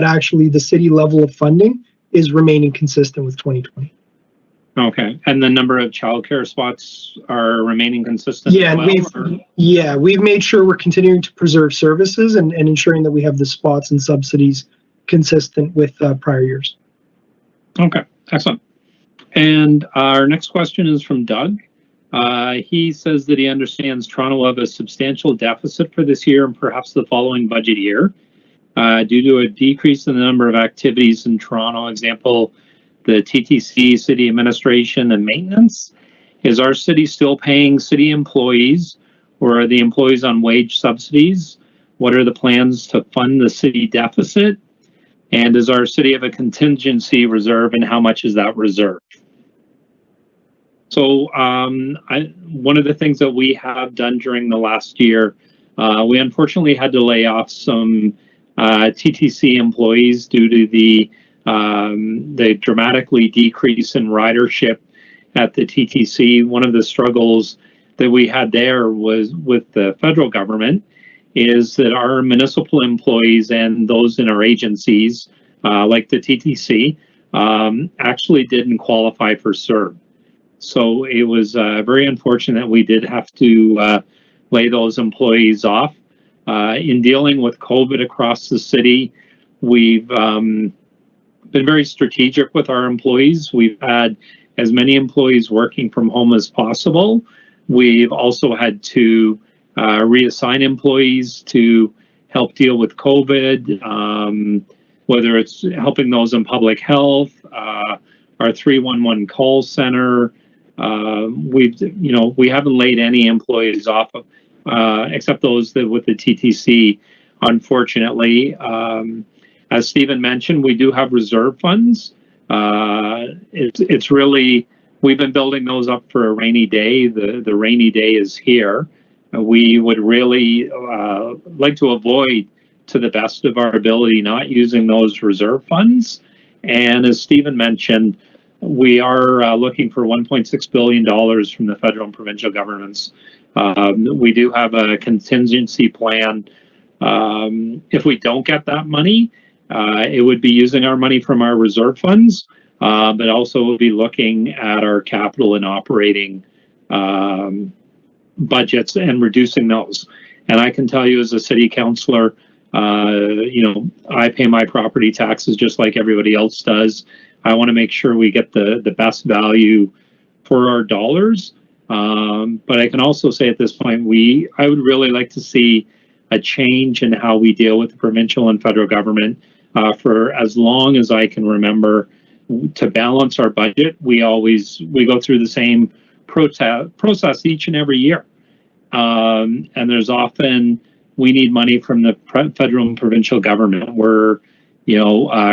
actually the city level of funding is remaining consistent with 2020. Okay, and the number of childcare spots are remaining consistent? Yeah, and we've made sure we're continuing to preserve services and ensuring that we have the spots and subsidies consistent with prior years. Okay, excellent. And our next question is from Doug. He says that he understands Toronto will have a substantial deficit for this year and perhaps the following budget year due to a decrease in the number of activities in Toronto, example, the TTC, city administration, and maintenance. Is our city still paying city employees, or are the employees on wage subsidies? What are the plans to fund the city deficit? And does our city have a contingency reserve, and how much is that reserve? So one of the things that we have done during the last year, we unfortunately had to lay off some TTC employees due to the dramatically decrease in ridership at the TTC. One of the struggles that we had there was with the federal government is that our municipal employees and those in our agencies, like the TTC, actually didn't qualify for CERB. So it was very unfortunate we did have to lay those employees off. In dealing with COVID across the city, we've been very strategic with our employees. We've had as many employees working from home as possible. We've also had to reassign employees to help deal with COVID, whether it's helping those in public health, our 311 call center. We haven't laid any employees off, except those that with the TTC. Unfortunately, as Stephen mentioned, we do have reserve funds. It's really, we've been building those up for a rainy day. The rainy day is here. We would really like to avoid, to the best of our ability, not using those reserve funds. And as Stephen mentioned, we are looking for $1.6 billion from the federal and provincial governments. We do have a contingency plan. If we don't get that money, it would be using our money from our reserve funds, but also we'll be looking at our capital and operating budgets and reducing those. And I can tell you, as a city councillor, I pay my property taxes just like everybody else does. I want to make sure we get the best value for our dollars. But I can also say at this point, I would really like to see a change in how we deal with the provincial and federal government. For as long as I can remember, to balance our budget, we go through the same process each and every year. And there's often, we need money from the federal and provincial government. We're,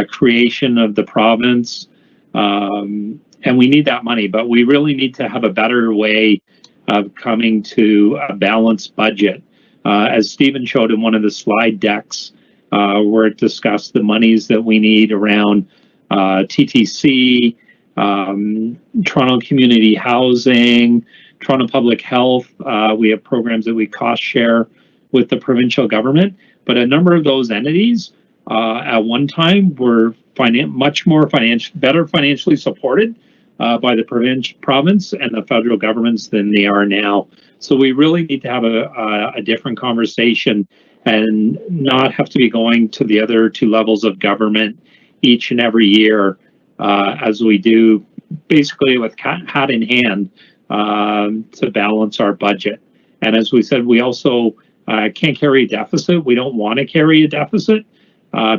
creation of the province, and we need that money, but we really need to have a better way of coming to a balanced budget. As Stephen showed in one of the slide decks, where it discussed the monies that we need around TTC, Toronto Community Housing, Toronto Public Health. We have programs that we cost share with the provincial government, but a number of those entities at one time were better financially supported by the province and the federal governments than they are now. So we really need to have a different conversation and not have to be going to the other two levels of government each and every year, as we do basically with hat in hand to balance our budget. And as we said, we also can't carry a deficit. We don't want to carry a deficit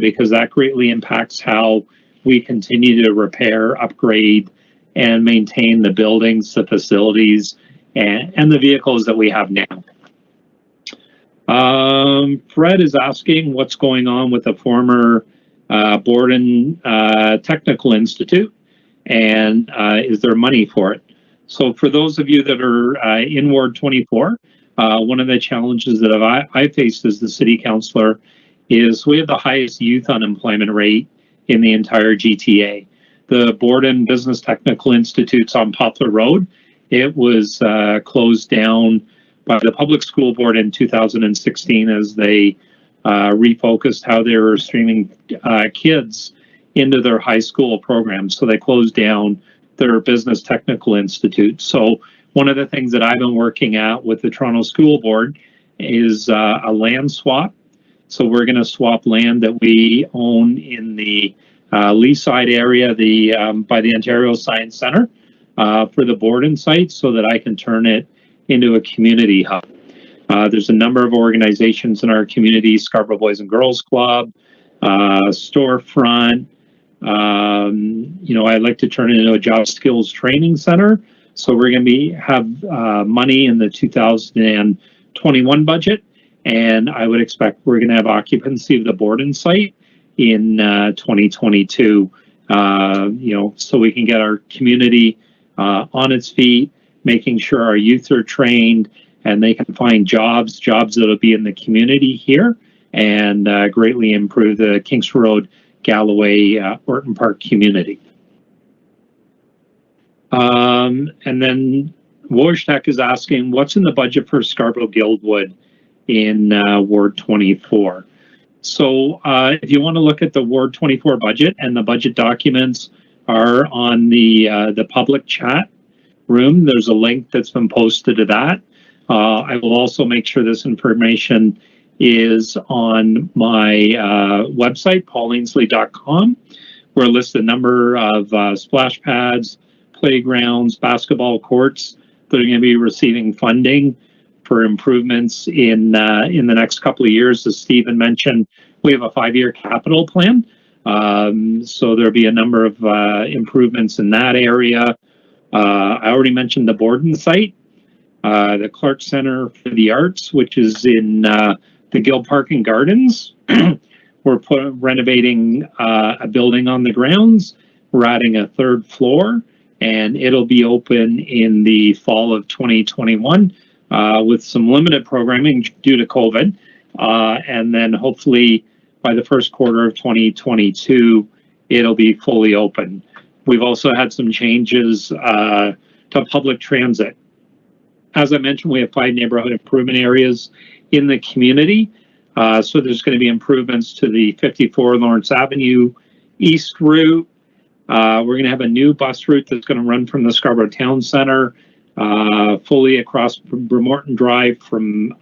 because that greatly impacts how we continue to repair, upgrade, and maintain the buildings, the facilities, and the vehicles that we have now. Fred is asking what's going on with the former Borden Technical Institute, and is there money for it? So for those of you that are in Ward 24, one of the challenges that I faced as the city councillor is we have the highest youth unemployment rate in the entire GTA. The Borden Business Technical Institute's on Poplar Road. It was closed down by the public school board in 2016 as they refocused how they were streaming kids into their high school programs. So they closed down their Business Technical Institute. So one of the things that I've been working at with the Toronto School Board is a land swap. So we're going to swap land that we own in the Leaside area, by the Ontario Science Centre, for the Borden site, so that I can turn it into a community hub. There's a number of organizations in our community: Scarborough Boys and Girls Club, Storefront. I'd like to turn it into a job skills training center So we're going to have money in the 2021 budget, and I would expect we're going to have occupancy of the Borden site in 2022. So we can get our community on its feet, making sure our youth are trained and they can find jobs that'll be in the community here, and greatly improve the Kingsford Road, Galloway, Orton Park community. And then Wojtek is asking, what's in the budget for Scarborough-Guildwood in Ward 24? So if you want to look at the Ward 24 budget, and the budget documents are on the public chat room, there's a link that's been posted to that. I will also make sure this information is on my website, paulinesley.com, where it lists a number of splash pads, playgrounds, basketball courts that are going to be receiving funding for improvements in the next couple of years. As Stephen mentioned, we have a 5-year capital plan. So there'll be a number of improvements in that area. I already mentioned the Borden site, the Clark Center for the Arts, which is in the Gill Park and Gardens. We're renovating a building on the grounds. We're adding a 3rd floor, and it'll be open in the fall of 2021 with some limited programming due to COVID. And then hopefully by the first quarter of 2022, it'll be fully open. We've also had some changes to public transit. As I mentioned, we have 5 neighborhood improvement areas in the community. So there's going to be improvements to the 54 Lawrence Avenue East route. We're going to have a new bus route that's going to run from the Scarborough Town Center fully across Bremerton Drive from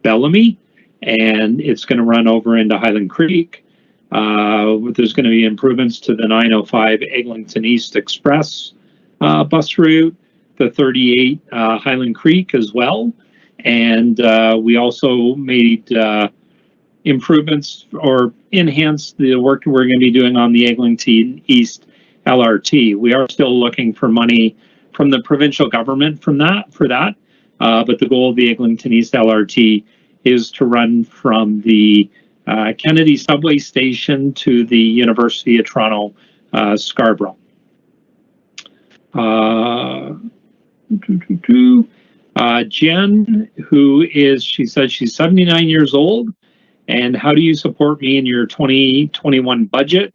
Bellamy, and it's going to run over into Highland Creek. There's going to be improvements to the 905 Eglinton East Express bus route, the 38 Highland Creek as well. And we also made improvements or enhanced the work we're going to be doing on the Eglinton East LRT. We are still looking for money from the provincial government for that. But the goal of the Eglinton East LRT is to run from the Kennedy subway station to the University of Toronto, Scarborough. Jen, she said she's 79 years old, and how do you support me in your 2021 budget?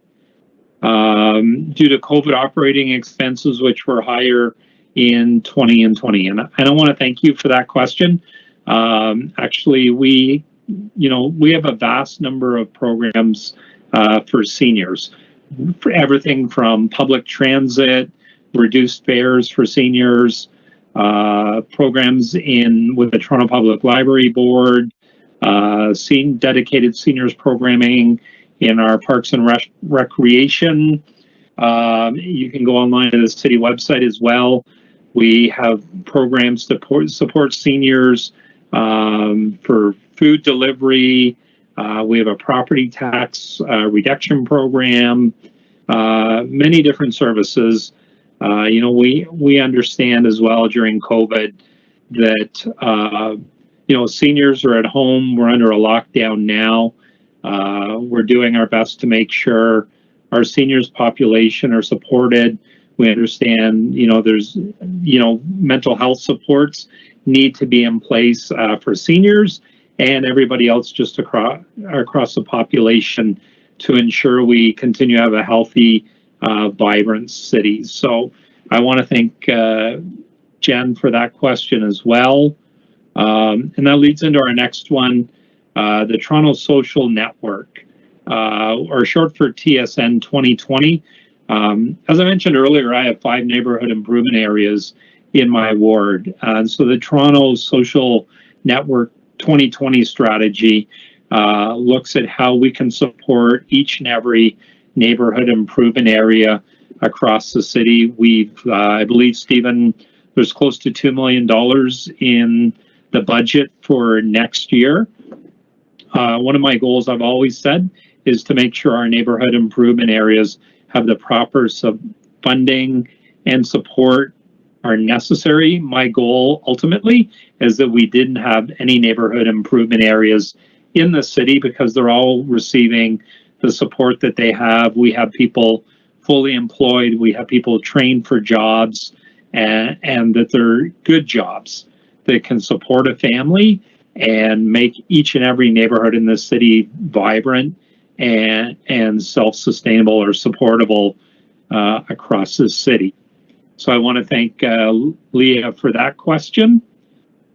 Due to COVID operating expenses, which were higher in 2020. And I want to thank you for that question. Actually, we have a vast number of programs for seniors, for everything from public transit, reduced fares for seniors, programs with the Toronto Public Library Board, dedicated seniors programming in our Parks and Recreation. You can go online to the city website as well. We have programs to support seniors for food delivery. We have a property tax reduction program, many different services. We understand as well during COVID that, seniors are at home. We're under a lockdown now. We're doing our best to make sure our seniors population are supported. We understand, there's, mental health supports need to be in place for seniors and everybody else just across the population to ensure we continue to have a healthy, vibrant city. So I want to thank Jen for that question as well. And that leads into our next one, the Toronto Social Network, or short for TSN 2020. As I mentioned earlier, I have 5 neighborhood improvement areas in my ward. And so the Toronto Social Network 2020 strategy looks at how we can support each and every neighborhood improvement area across the city. I believe, Stephen, there's close to $2 million in the budget for next year. One of my goals I've always said is to make sure our neighborhood improvement areas have the proper funding and support necessary. My goal ultimately is that we didn't have any neighborhood improvement areas in the city because they're all receiving the support that they have. We have people fully employed, we have people trained for jobs, and that they're good jobs that can support a family and make each and every neighborhood in the city vibrant and self-sustainable or supportable across the city. So I want to thank Leah for that question.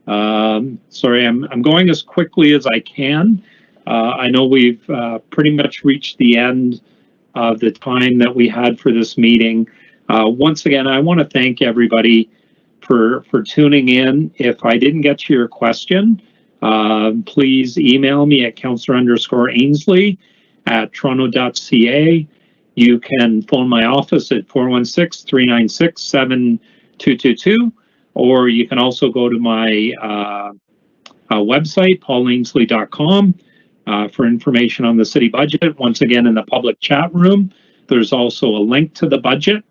Sorry, I'm going as quickly as I can. I know we've pretty much reached the end of the time that we had for this meeting. Once again, I want to thank everybody for tuning in. If I didn't get to your question, please email me at counselor_Ainsley@toronto.ca. You can phone my office at 416-396-7222, or you can also go to my website, paulinesley.com, for information on the city budget. Once again, in the public chat room, there's also a link to the budget,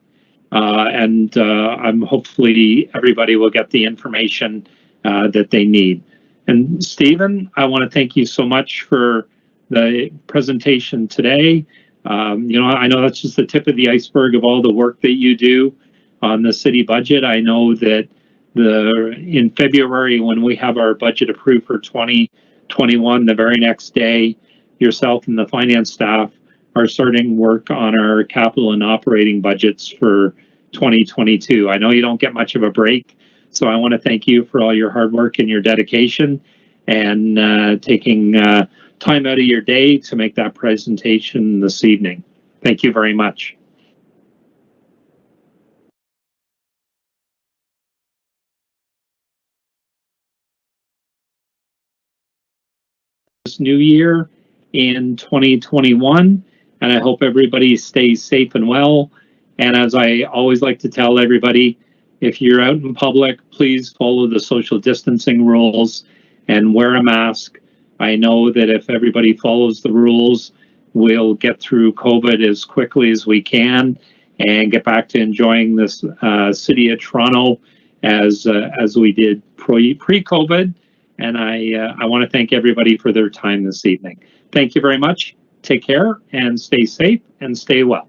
and I'm hopefully everybody will get the information that they need. And Stephen, I want to thank you so much for the presentation today. You know, I know that's just the tip of the iceberg of all the work that you do on the city budget. I know that in February, when we have our budget approved for 2021, the very next day, yourself and the finance staff are starting work on our capital and operating budgets for 2022. I know you don't get much of a break, so I want to thank you for all your hard work and your dedication and taking time out of your day to make that presentation this evening. Thank you very much. This new year in 2021, and I hope everybody stays safe and well. And as I always like to tell everybody, if you're out in public, please follow the social distancing rules and wear a mask. I know that if everybody follows the rules, we'll get through COVID as quickly as we can and get back to enjoying this city of Toronto as we did pre-COVID. And I want to thank everybody for their time this evening. Thank you very much. Take care and stay safe and stay well.